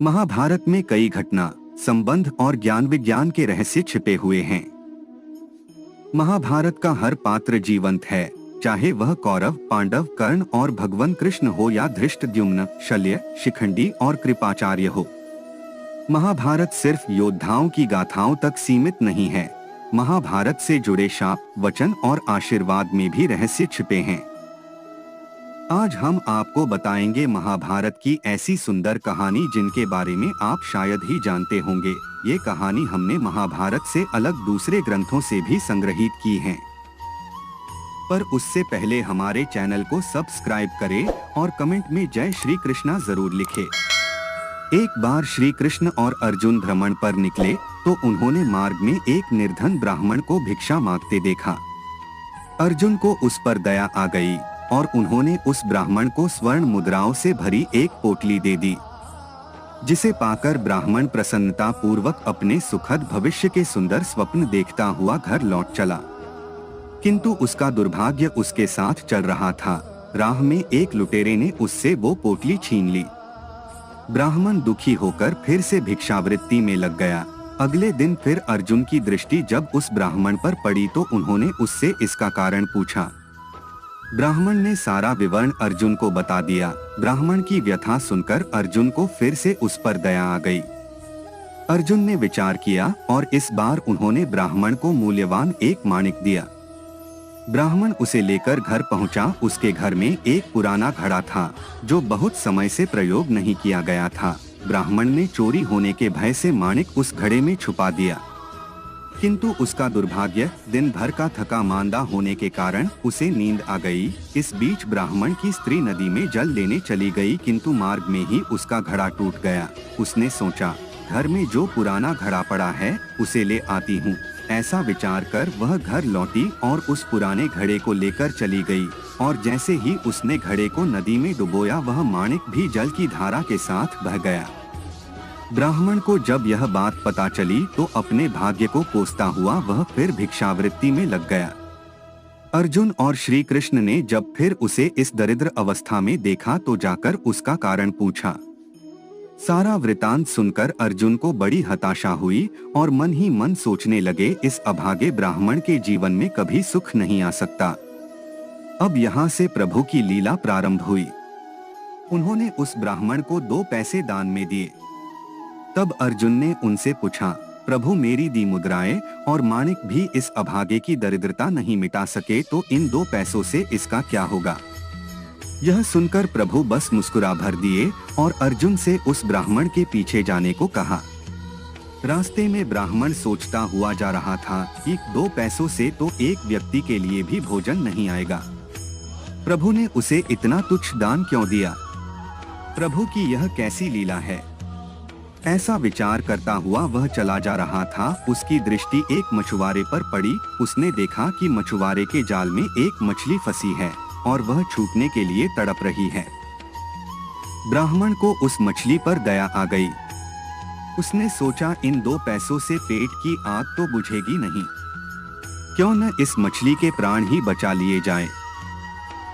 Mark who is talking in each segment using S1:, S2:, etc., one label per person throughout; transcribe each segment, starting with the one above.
S1: महाभारत में कई घटना, संबंध और ज्ञान विज्ञान के रहस्य छिपे हुए हैं। महाभारत का हर पात्र जीवंत है, चाहे वह कौरव, पांडव, कर्ण और भगवान कृष्ण हो या धृष्टद्युम्न, शल्य, शिखंडी और कृपाचार्य हो। महाभारत सिर्फ योद्धाओं की गाथाओं तक सीमित नहीं है। महाभारत से जुड़े शाप, वचन और आशीर्वाद में भी रहस्य छिपे हैं। आज हम आपको बताएंगे महाभारत की ऐसी सुंदर कहानी जिनके बारे में आप शायद ही जानते होंगे। ये कहानी हमने महाभारत से अलग दूसरे ग्रंथों से भी संग्रहित की है। पर उससे पहले हमारे चैनल को सब्सक्राइब करें और कमेंट में जय श्री कृष्णा जरूर लिखें। एक बार श्री कृष्ण और अर्जुन भ्रमण पर निकले तो उन्होंने मार्ग में एक निर्धन ब्राह्मण को भिक्षा मांगते देखा। अर्जुन को उस पर दया आ गई और उन्होंने उस ब्राह्मण को स्वर्ण मुद्राओं से भरी एक पोटली दे दी, जिसे पाकर ब्राह्मण प्रसन्नता पूर्वक अपने सुखद भविष्य के सुंदर स्वप्न देखता हुआ घर लौट चला। किंतु उसका दुर्भाग्य उसके साथ चल रहा था। राह में एक लुटेरे ने उससे वो पोटली छीन ली। ब्राह्मण दुखी होकर फिर से भिक्षावृत्ति में लग गया। अगले दिन फिर अर्जुन की दृष्टि जब उस ब्राह्मण पर पड़ी तो उन्होंने उससे इसका कारण पूछा। ब्राह्मण ने सारा विवरण अर्जुन को बता दिया। ब्राह्मण की व्यथा सुनकर अर्जुन को फिर से उस पर दया आ गई। अर्जुन ने विचार किया और इस बार उन्होंने ब्राह्मण को मूल्यवान एक माणिक दिया। ब्राह्मण उसे लेकर घर पहुंचा। उसके घर में एक पुराना घड़ा था जो बहुत समय से प्रयोग नहीं किया गया था। ब्राह्मण ने चोरी होने के भय से माणिक उस घड़े में छुपा दिया, किंतु उसका दुर्भाग्य दिन भर का थका मांदा होने के कारण उसे नींद आ गई। इस बीच ब्राह्मण की स्त्री नदी में जल लेने चली गई, किंतु मार्ग में ही उसका घड़ा टूट गया। उसने सोचा, घर में जो पुराना घड़ा पड़ा है उसे ले आती हूँ। ऐसा विचार कर वह घर लौटी और उस पुराने घड़े को लेकर चली गई, और जैसे ही उसने घड़े को नदी में डुबोया वह माणिक भी जल की धारा के साथ बह गया। ब्राह्मण को जब यह बात पता चली तो अपने भाग्य को कोसता हुआ वह फिर भिक्षावृत्ति में लग गया। अर्जुन और श्री कृष्ण ने जब फिर उसे इस दरिद्र अवस्था में देखा तो जाकर उसका कारण पूछा। सारा वृतांत सुनकर अर्जुन को बड़ी हताशा हुई और मन ही मन सोचने लगे, इस अभागे ब्राह्मण के जीवन में कभी सुख नहीं आ सकता। अब यहाँ से प्रभु की लीला प्रारंभ हुई। उन्होंने उस ब्राह्मण को 2 पैसे दान में दिए। तब अर्जुन ने उनसे पूछा, प्रभु मेरी दी मुद्राएं और माणिक भी इस अभागे की दरिद्रता नहीं मिटा सके तो इन 2 पैसों से इसका क्या होगा। यह सुनकर प्रभु बस मुस्कुरा भर दिए और अर्जुन से उस ब्राह्मण के पीछे जाने को कहा। रास्ते में ब्राह्मण सोचता हुआ जा रहा था कि 2 पैसों से तो एक व्यक्ति के लिए भी भोजन नहीं आएगा। प्रभु ने उसे इतना तुच्छ दान क्यों दिया? प्रभु की यह कैसी लीला है? ऐसा विचार करता हुआ वह चला जा रहा था। उसकी दृष्टि एक मछुआरे पर पड़ी। उसने देखा कि मछुआरे के जाल में एक मछली फंसी है और वह छूटने के लिए तड़प रही है। ब्राह्मण को उस मछली पर दया आ गई। उसने सोचा, इन 2 पैसों से पेट की आग तो बुझेगी नहीं, क्यों न इस मछली के प्राण ही बचा लिए जाएं।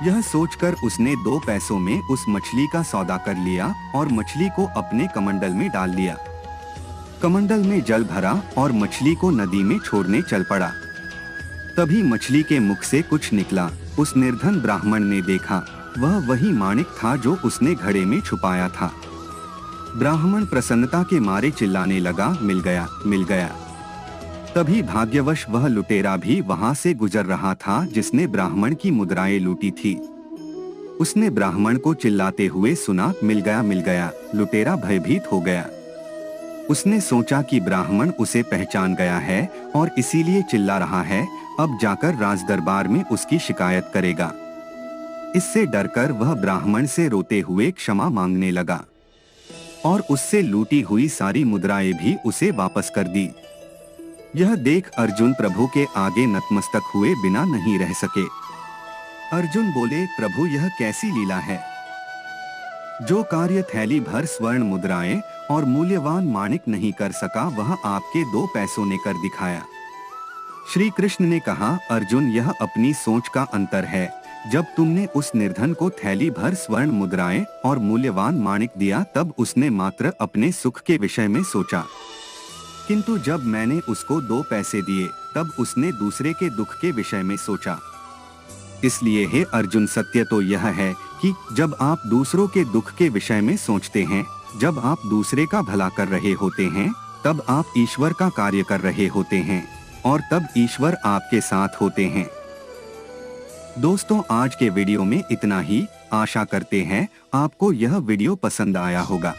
S1: यह सोचकर उसने 2 पैसों में उस मछली का सौदा कर लिया और मछली को अपने कमंडल में डाल लिया। कमंडल में जल भरा और मछली को नदी में छोड़ने चल पड़ा। तभी मछली के मुख से कुछ निकला। उस निर्धन ब्राह्मण ने देखा, वह वही माणिक था जो उसने घड़े में छुपाया था। ब्राह्मण प्रसन्नता के मारे चिल्लाने लगा, मिल गया, मिल गया। तभी भाग्यवश वह लुटेरा भी वहां से गुजर रहा था जिसने ब्राह्मण की मुद्राएं लूटी थी। उसने ब्राह्मण को चिल्लाते हुए सुना, मिल गया, मिल गया। लुटेरा भयभीत हो गया। उसने सोचा कि ब्राह्मण उसे पहचान गया है और इसीलिए चिल्ला रहा है। अब जाकर राज दरबार में उसकी शिकायत करेगा। इससे डरकर वह ब्राह्मण से रोते हुए क्षमा मांगने लगा और उससे लूटी हुई सारी मुद्राएं भी उसे वापस कर दी। यह देख अर्जुन प्रभु के आगे नतमस्तक हुए बिना नहीं रह सके। अर्जुन बोले, प्रभु यह कैसी लीला है? जो कार्य थैली भर स्वर्ण मुद्राएं और मूल्यवान माणिक नहीं कर सका वह आपके 2 पैसों ने कर दिखाया। श्री कृष्ण ने कहा, अर्जुन यह अपनी सोच का अंतर है। जब तुमने उस निर्धन को थैली भर स्वर्ण मुद्राएं और मूल्यवान माणिक दिया तब उसने मात्र अपने सुख के विषय में सोचा, किंतु जब मैंने उसको 2 पैसे दिए तब उसने दूसरे के दुख के विषय में सोचा। इसलिए हे अर्जुन, सत्य तो यह है कि जब आप दूसरों के दुख के विषय में सोचते हैं, जब आप दूसरे का भला कर रहे होते हैं, तब आप ईश्वर का कार्य कर रहे होते हैं और तब ईश्वर आपके साथ होते हैं। दोस्तों, आज के वीडियो में इतना ही। आशा करते हैं आपको यह वीडियो पसंद आया होगा।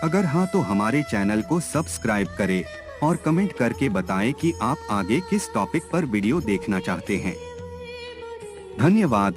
S1: अगर हाँ तो हमारे चैनल को सब्सक्राइब करें और कमेंट करके बताएं कि आप आगे किस टॉपिक पर वीडियो देखना चाहते हैं। धन्यवाद।